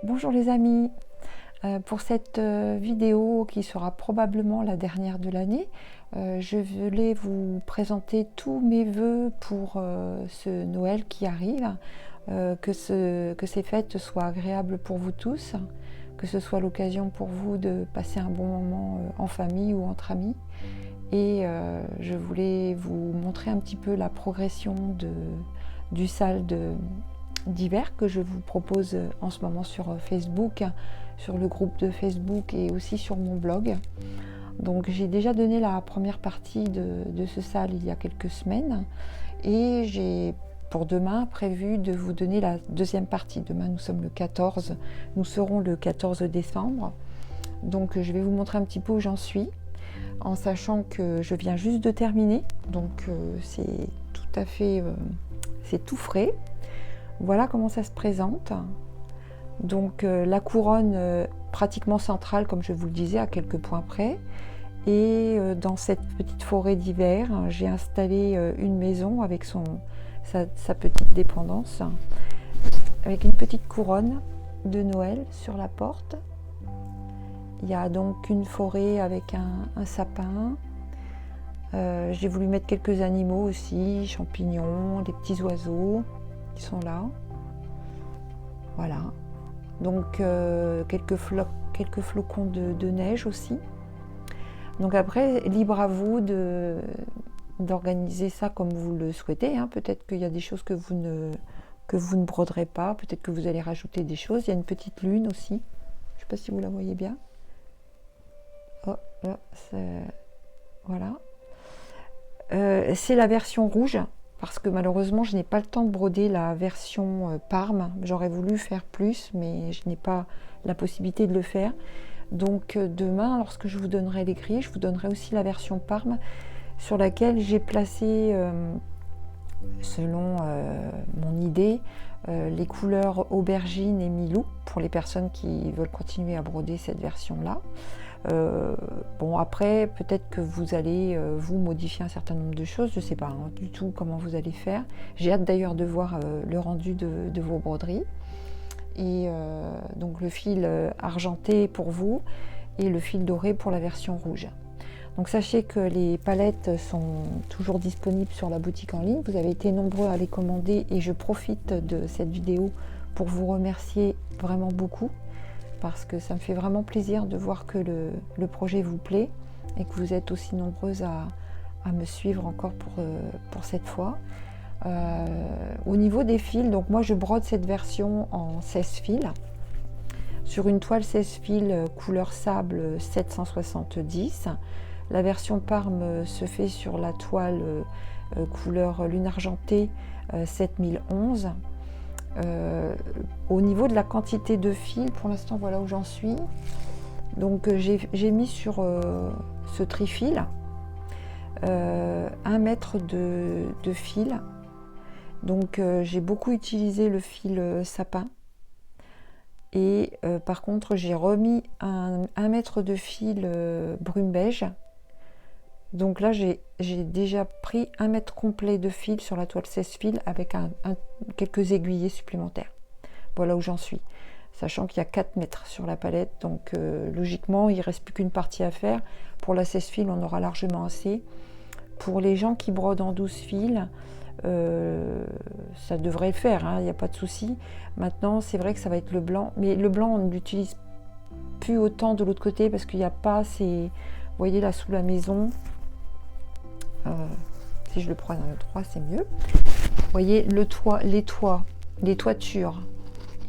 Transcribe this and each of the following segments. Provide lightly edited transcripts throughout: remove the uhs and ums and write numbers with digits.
Bonjour les amis, pour cette vidéo qui sera probablement la dernière de l'année, je voulais vous présenter tous mes vœux pour ce Noël qui arrive, que ces fêtes soient agréables pour vous tous, que ce soit l'occasion pour vous de passer un bon moment en famille ou entre amis. Et je voulais vous montrer un petit peu la progression du sal d'hiver que je vous propose en ce moment sur Facebook, sur le groupe de Facebook et aussi sur mon blog. Donc j'ai déjà donné la première partie de ce sal il y a quelques semaines et j'ai pour demain prévu de vous donner la deuxième partie. Demain nous sommes le 14, nous serons le 14 décembre. Donc je vais vous montrer un petit peu où j'en suis, en sachant que je viens juste de terminer, donc c'est tout à fait, c'est tout frais. Voilà comment ça se présente. Donc la couronne pratiquement centrale, comme je vous le disais, à quelques points près. Et dans cette petite forêt d'hiver, j'ai installé une maison avec sa petite dépendance, avec une petite couronne de Noël sur la porte. Il y a donc une forêt avec un sapin. J'ai voulu mettre quelques animaux aussi, champignons, des petits oiseaux qui sont là. Voilà. Donc quelques flocons de neige aussi. Donc après, libre à vous d'organiser ça comme vous le souhaitez. Hein. Peut-être qu'il y a des choses que vous ne broderez pas. Peut-être que vous allez rajouter des choses. Il y a une petite lune aussi. Je ne sais pas si vous la voyez bien. Oh, là, voilà. C'est la version rouge, parce que malheureusement je n'ai pas le temps de broder la version Parme. J'aurais voulu faire plus, mais je n'ai pas la possibilité de le faire. Donc demain, lorsque je vous donnerai les grilles, je vous donnerai aussi la version Parme, sur laquelle j'ai placé, selon mon idée, les couleurs aubergine et milou, pour les personnes qui veulent continuer à broder cette version-là. Bon, après peut-être que vous allez vous modifier un certain nombre de choses, je ne sais pas du tout comment vous allez faire. J'ai hâte d'ailleurs de voir le rendu de vos broderies. Et donc le fil argenté pour vous et le fil doré pour la version rouge. Donc sachez que les palettes sont toujours disponibles sur la boutique en ligne. Vous avez été nombreux à les commander et je profite de cette vidéo pour vous remercier vraiment beaucoup, parce que ça me fait vraiment plaisir de voir que le projet vous plaît et que vous êtes aussi nombreuses à me suivre encore pour cette fois. Au niveau des fils, donc moi je brode cette version en 16 fils sur une toile 16 fils couleur sable 770. La version Parme se fait sur la toile couleur lune argentée 7011. Au niveau de la quantité de fils, pour l'instant voilà où j'en suis. Donc j'ai mis sur ce trifil 1 mètre de fil. Donc j'ai beaucoup utilisé le fil sapin. Et par contre j'ai remis un mètre de fil brume beige. Donc là j'ai déjà pris 1 mètre complet de fil sur la toile 16 fils avec quelques aiguillés supplémentaires. Voilà où j'en suis, sachant qu'il y a 4 mètres sur la palette, donc logiquement il ne reste plus qu'une partie à faire. Pour la 16 fils on aura largement assez. Pour les gens qui brodent en 12 fils, ça devrait le faire, il n'y a pas de souci. Maintenant c'est vrai que ça va être le blanc, mais le blanc on ne l'utilise plus autant de l'autre côté parce qu'il n'y a pas assez. Vous voyez là sous la maison, si je le prends dans le droit c'est mieux. Vous voyez le toit, les toitures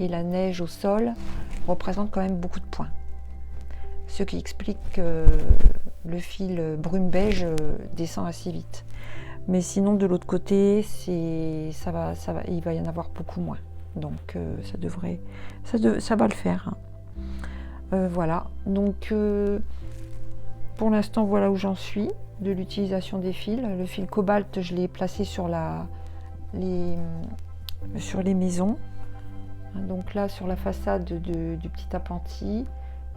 et la neige au sol représentent quand même beaucoup de points, ce qui explique que le fil brume beige descend assez vite. Mais sinon de l'autre côté ça va, il va y en avoir beaucoup moins, donc ça va le faire. Voilà, donc pour l'instant voilà où j'en suis de l'utilisation des fils. Le fil cobalt je l'ai placé sur les maisons, donc là sur la façade du petit appentis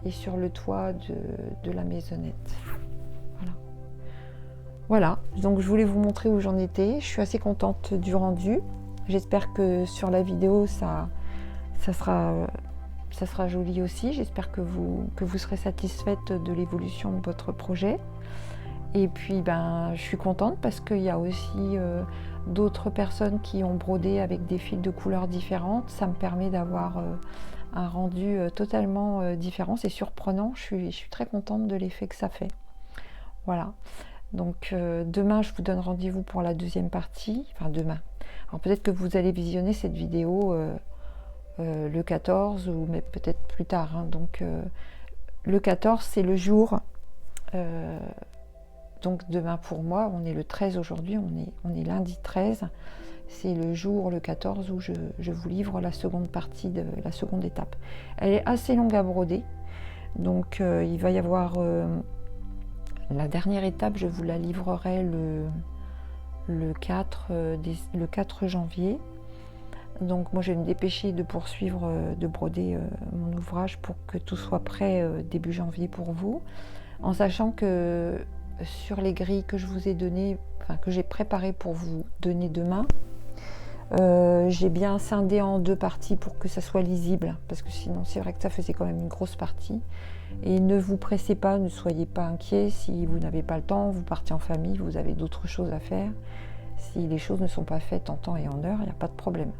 et sur le toit de la maisonnette. Voilà, donc je voulais vous montrer où j'en étais. Je suis assez contente du rendu. J'espère que sur la vidéo ça ça sera joli aussi. J'espère que vous serez satisfaite de l'évolution de votre projet. Et puis je suis contente parce qu'il y a aussi d'autres personnes qui ont brodé avec des fils de couleurs différentes. Ça me permet d'avoir un rendu totalement différent. C'est surprenant, je suis très contente de l'effet que ça fait. Voilà, donc demain je vous donne rendez-vous pour la deuxième partie, enfin demain. Alors peut-être que vous allez visionner cette vidéo le 14 ou mais peut-être plus tard, hein. Donc le 14 c'est le jour, donc demain pour moi, on est le 13 aujourd'hui, on est lundi 13, c'est le jour, le 14, où je vous livre la seconde partie de la seconde étape. Elle est assez longue à broder, donc il va y avoir la dernière étape, je vous la livrerai le 4 janvier. Donc moi je vais me dépêcher de poursuivre, de broder mon ouvrage pour que tout soit prêt début janvier pour vous, en sachant que sur les grilles que je vous ai données, enfin que j'ai préparées pour vous donner demain, j'ai bien scindé en deux parties pour que ça soit lisible, parce que sinon c'est vrai que ça faisait quand même une grosse partie. Et ne vous pressez pas, ne soyez pas inquiets si vous n'avez pas le temps, vous partez en famille, vous avez d'autres choses à faire. Si les choses ne sont pas faites en temps et en heure, il n'y a pas de problème.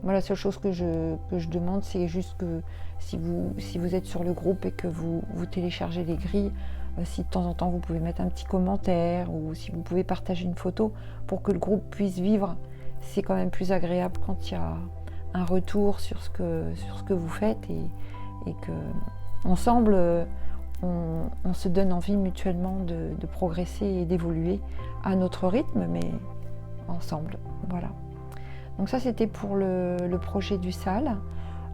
Moi, la seule chose que je demande, c'est juste que si vous êtes sur le groupe et que vous téléchargez les grilles, si de temps en temps vous pouvez mettre un petit commentaire ou si vous pouvez partager une photo pour que le groupe puisse vivre, c'est quand même plus agréable quand il y a un retour sur ce que vous faites et que ensemble on se donne envie mutuellement de progresser et d'évoluer à notre rythme, mais ensemble. Voilà. Donc ça c'était pour le projet du SAL.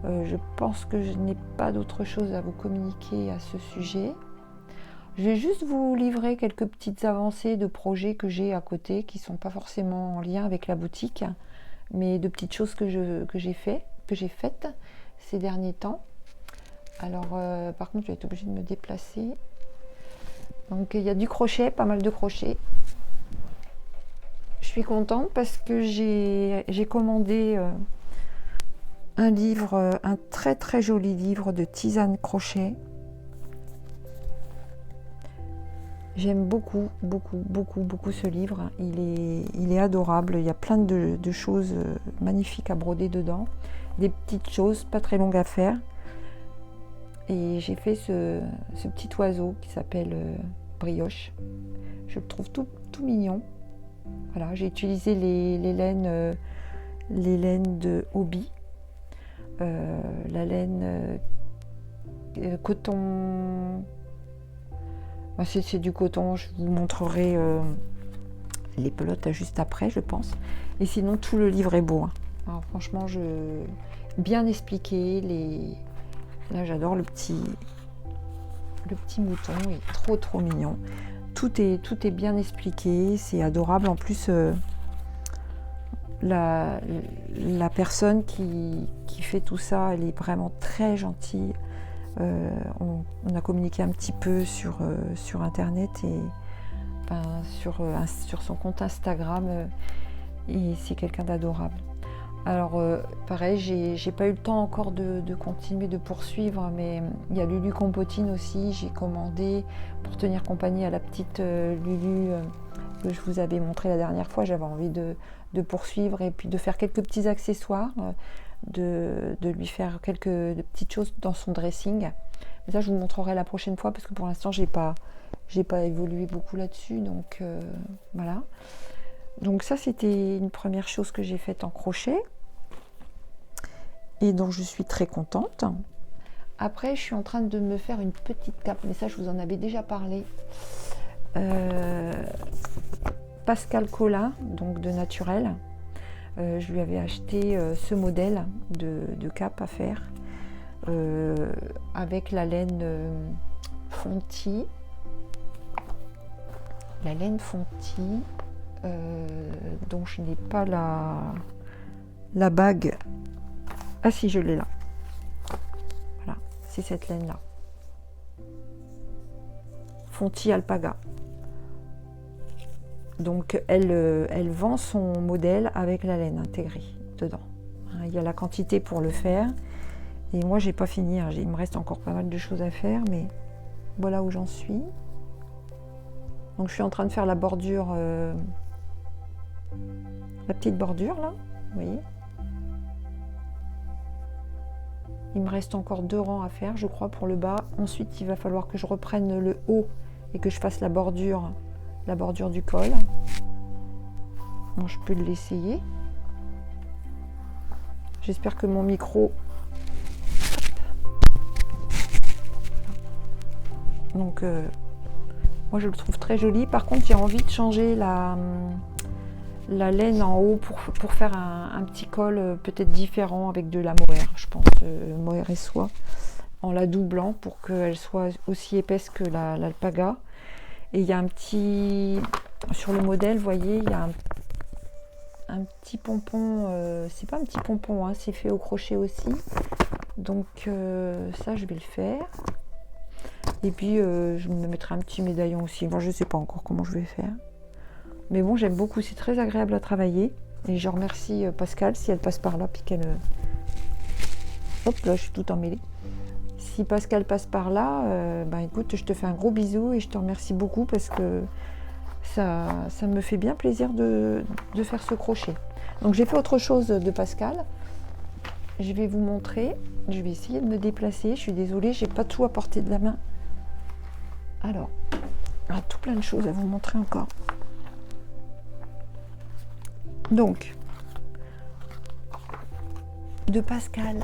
Je pense que je n'ai pas d'autre chose à vous communiquer à ce sujet. Je vais juste vous livrer quelques petites avancées de projets que j'ai à côté qui ne sont pas forcément en lien avec la boutique, mais de petites choses que j'ai faites ces derniers temps. Alors par contre je vais être obligée de me déplacer. Donc il y a du crochet, pas mal de crochet. Je suis contente parce que j'ai commandé un livre, un très très joli livre de tisane crochet. J'aime beaucoup, beaucoup, beaucoup, beaucoup ce livre. Il est adorable. Il y a plein de choses magnifiques à broder dedans. Des petites choses, pas très longues à faire. Et j'ai fait ce petit oiseau qui s'appelle Brioche. Je le trouve tout mignon. Voilà, j'ai utilisé les laines de Hobby. La laine coton... C'est du coton, je vous montrerai les pelotes juste après, je pense. Et sinon, tout le livre est beau. Hein. Alors, franchement, bien expliqué. Là, j'adore le petit mouton, il est trop mignon. Tout est bien expliqué, c'est adorable. En plus, la personne qui fait tout ça, elle est vraiment très gentille. On a communiqué un petit peu sur internet et sur son compte Instagram et c'est quelqu'un d'adorable. Alors pareil, j'ai pas eu le temps encore de continuer de poursuivre, mais il y a Lulu Compotine aussi, j'ai commandé pour tenir compagnie à la petite Lulu que je vous avais montré la dernière fois. J'avais envie de poursuivre et puis de faire quelques petits accessoires. De lui faire quelques petites choses dans son dressing. Mais ça, je vous montrerai la prochaine fois parce que pour l'instant, j'ai pas évolué beaucoup là-dessus. Donc voilà. Donc ça, c'était une première chose que j'ai faite en crochet et dont je suis très contente. Après, je suis en train de me faire une petite cape, mais ça, je vous en avais déjà parlé. Pascal Colin, donc de Naturel. Je lui avais acheté ce modèle de cape à faire avec la laine Fonti. La laine Fonti dont je n'ai pas la bague. Ah si, je l'ai là. Voilà, c'est cette laine là. Fonti Alpaga. Donc elle vend son modèle avec la laine intégrée dedans. Il y a la quantité pour le faire Et moi, j'ai pas fini, hein. Il me reste encore pas mal de choses à faire, mais voilà où j'en suis. Donc je suis en train de faire la bordure, la petite bordure là, vous voyez. Il me reste encore 2 rangs à faire, je crois, pour le bas. Ensuite, il va falloir que je reprenne le haut et que je fasse la bordure du col. Bon, je peux l'essayer. J'espère que mon micro... Donc, moi, je le trouve très joli. Par contre, j'ai envie de changer la laine en haut pour faire un petit col peut-être différent avec de la mohair, je pense, mohair et soie, en la doublant pour qu'elle soit aussi épaisse que l'alpaga. Et il y a un petit, sur le modèle, vous voyez, il y a un petit pompon, c'est pas un petit pompon, hein, c'est fait au crochet aussi. Donc ça, je vais le faire. Et puis, je me mettrai un petit médaillon aussi. Moi, je sais pas encore comment je vais faire. Mais bon, j'aime beaucoup, c'est très agréable à travailler. Et je remercie Pascal si elle passe par là, puis qu'elle... Hop, là, je suis tout emmêlée. Si Pascal passe par là, ben écoute, je te fais un gros bisou et je te remercie beaucoup parce que ça me fait bien plaisir de faire ce crochet. Donc j'ai fait autre chose de Pascal. Je vais vous montrer. Je vais essayer de me déplacer. Je suis désolée, j'ai pas tout à portée de la main. Alors, il y a tout plein de choses à vous montrer encore. Donc, de Pascal,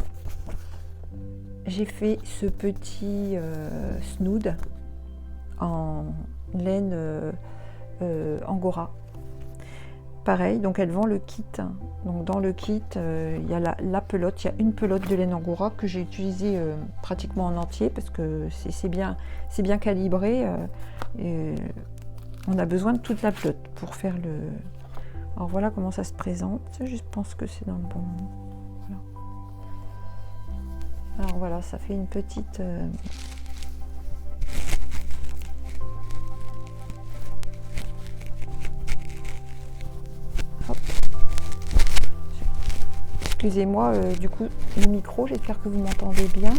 j'ai fait ce petit snood en laine angora. Pareil, donc elle vend le kit. Donc dans le kit, il y a la pelote. Il y a une pelote de laine angora que j'ai utilisée pratiquement en entier parce que c'est bien calibré. Et on a besoin de toute la pelote pour faire le... Alors voilà comment ça se présente. Je pense que c'est dans le bon... Voilà. Alors voilà, ça fait une petite... Hop. Excusez-moi du coup le micro, j'espère que vous m'entendez bien.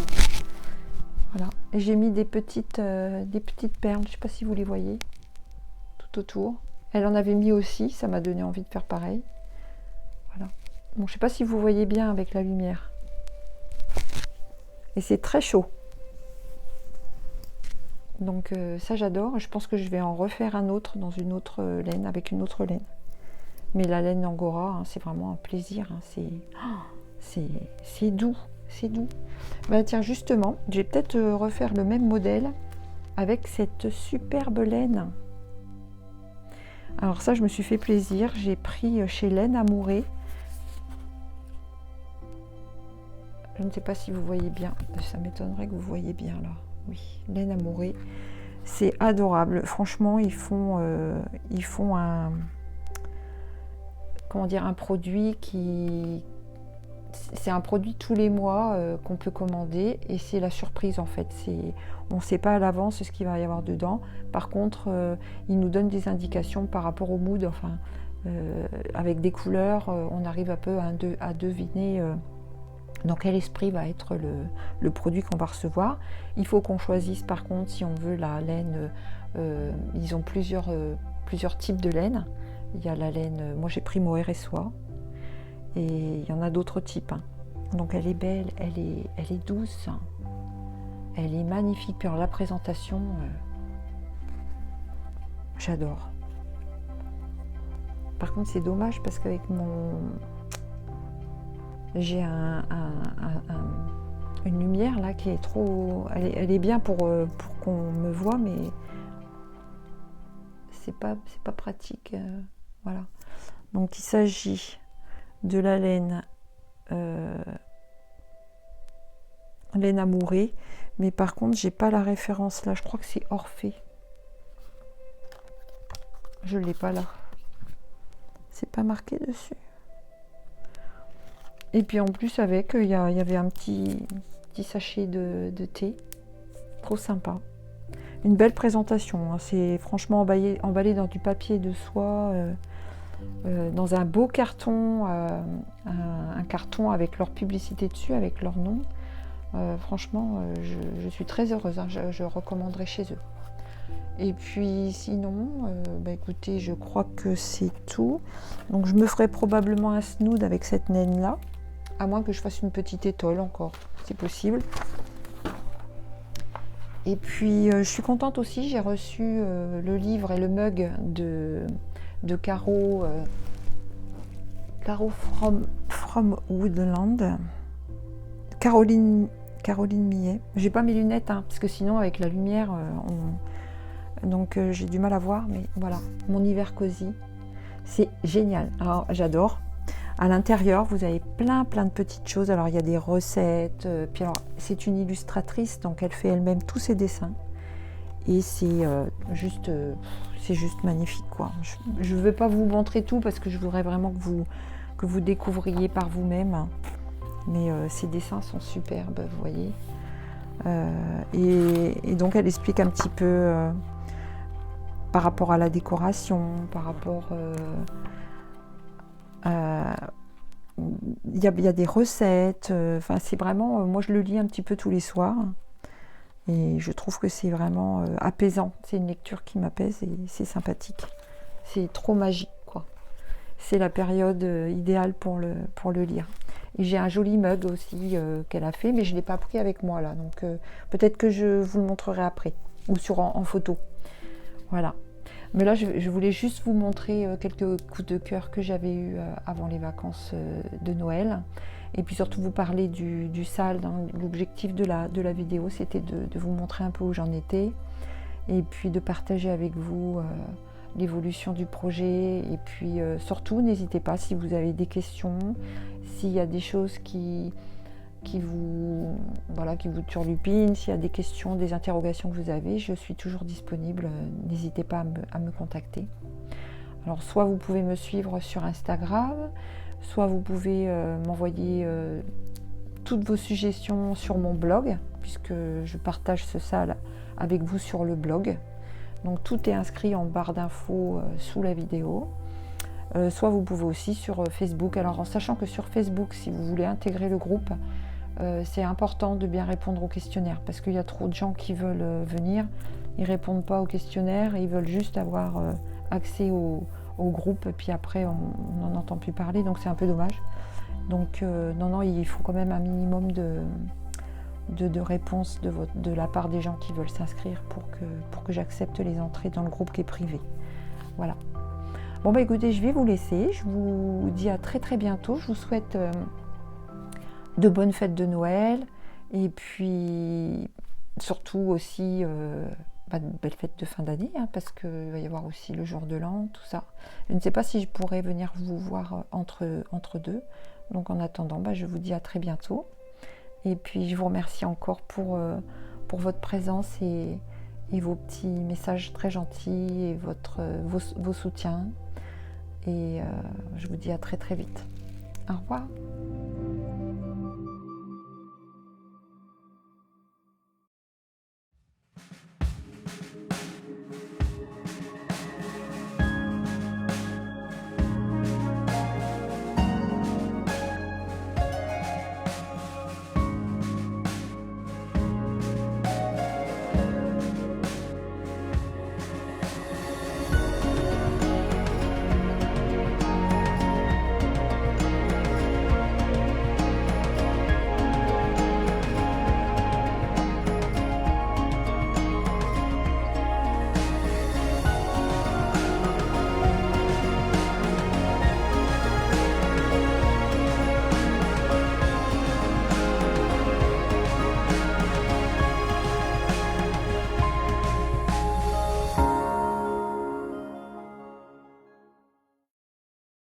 Voilà. Et j'ai mis des petites perles, je ne sais pas si vous les voyez, tout autour. Elle en avait mis aussi, ça m'a donné envie de faire pareil. Voilà. Bon, je ne sais pas si vous voyez bien avec la lumière. Et c'est très chaud. Donc ça j'adore. Je pense que je vais en refaire un autre dans une autre laine, avec une autre laine. Mais la laine angora, hein, c'est vraiment un plaisir. Hein, c'est doux, c'est doux. Bah, tiens, justement, je vais peut-être refaire le même modèle avec cette superbe laine. Alors ça, je me suis fait plaisir. J'ai pris chez Laine Amourée. Je ne sais pas si vous voyez bien. Ça m'étonnerait que vous voyez bien là. Oui, Laine Amourée. C'est adorable. Franchement, ils font un... Comment dire, un produit qui... C'est un produit tous les mois qu'on peut commander et c'est la surprise en fait. On ne sait pas à l'avance ce qu'il va y avoir dedans. Par contre, ils nous donnent des indications par rapport au mood. Enfin, avec des couleurs, on arrive un peu à deviner dans quel esprit va être le produit qu'on va recevoir. Il faut qu'on choisisse par contre si on veut la laine. Ils ont plusieurs types de laine. Il y a la laine, moi j'ai pris mohair et soie. Et il y en a d'autres types. Hein. Donc elle est belle, elle est douce, elle est magnifique. Puis alors la présentation, j'adore. Par contre c'est dommage parce qu'avec j'ai une lumière là qui est trop... Elle est bien pour qu'on me voit, mais c'est pas pratique. Voilà. Donc il s'agit de la laine Amourée, mais par contre j'ai pas la référence là, je crois que c'est Orphée, je l'ai pas là, c'est pas marqué dessus. Et puis en plus avec il y avait un petit sachet de thé, trop sympa, une belle présentation, hein. C'est franchement emballé dans du papier de soie, dans un beau carton, un carton avec leur publicité dessus, avec leur nom. Franchement, je suis très heureuse, hein, je recommanderais chez eux. Et puis sinon, bah écoutez, je crois que c'est tout. Donc je me ferai probablement un snood avec cette naine là, à moins que je fasse une petite étole encore, c'est possible. Et puis je suis contente aussi, j'ai reçu le livre et le mug de Caro, Caro from Woodland, Caroline Millet. J'ai pas mes lunettes, hein, parce que sinon avec la lumière, donc j'ai du mal à voir, mais voilà, mon hiver cosy, c'est génial. Alors j'adore. À l'intérieur, vous avez plein de petites choses. Alors il y a des recettes, puis alors c'est une illustratrice, donc elle fait elle-même tous ses dessins. Et c'est juste magnifique, quoi. Je ne veux pas vous montrer tout parce que je voudrais vraiment que vous découvriez par vous-même. Mais ces dessins sont superbes, vous voyez. Et donc elle explique un petit peu par rapport à la décoration, par rapport il y a des recettes, enfin c'est vraiment, moi je le lis un petit peu tous les soirs et je trouve que c'est vraiment apaisant, c'est une lecture qui m'apaise et c'est sympathique, c'est trop magique, quoi. C'est la période idéale pour le lire. Et j'ai un joli mug aussi qu'elle a fait, mais je ne l'ai pas pris avec moi là, donc peut-être que je vous le montrerai après, ou en photo. Voilà. Mais là, je voulais juste vous montrer quelques coups de cœur que j'avais eus avant les vacances de Noël. Et puis surtout vous parler du SALD. Hein. L'objectif de la vidéo, c'était de vous montrer un peu où j'en étais. Et puis de partager avec vous l'évolution du projet. Et puis surtout, n'hésitez pas si vous avez des questions, s'il y a des choses qui vous turlupinent, s'il y a des questions, des interrogations que vous avez, je suis toujours disponible, n'hésitez pas à me contacter. Alors soit vous pouvez me suivre sur Instagram, soit vous pouvez m'envoyer toutes vos suggestions sur mon blog, puisque je partage ce SAL avec vous sur le blog. Donc tout est inscrit en barre d'infos sous la vidéo. Soit vous pouvez aussi sur Facebook. Alors en sachant que sur Facebook, si vous voulez intégrer le groupe, c'est important de bien répondre au questionnaire parce qu'il y a trop de gens qui veulent venir, ils ne répondent pas au questionnaire et ils veulent juste avoir accès au groupe et puis après on n'en entend plus parler, donc c'est un peu dommage. Donc non, il faut quand même un minimum de réponses de la part des gens qui veulent s'inscrire pour que j'accepte les entrées dans le groupe qui est privé. Voilà. Bon bah écoutez, je vais vous laisser, je vous dis à très bientôt, je vous souhaite de bonnes fêtes de Noël et puis surtout aussi de belles fêtes de fin d'année, hein, parce qu'il va y avoir aussi le jour de l'an, tout ça. Je ne sais pas si je pourrais venir vous voir entre deux, donc en attendant, je vous dis à très bientôt et puis je vous remercie encore pour votre présence et vos petits messages très gentils et vos soutiens et je vous dis à très vite. Au revoir.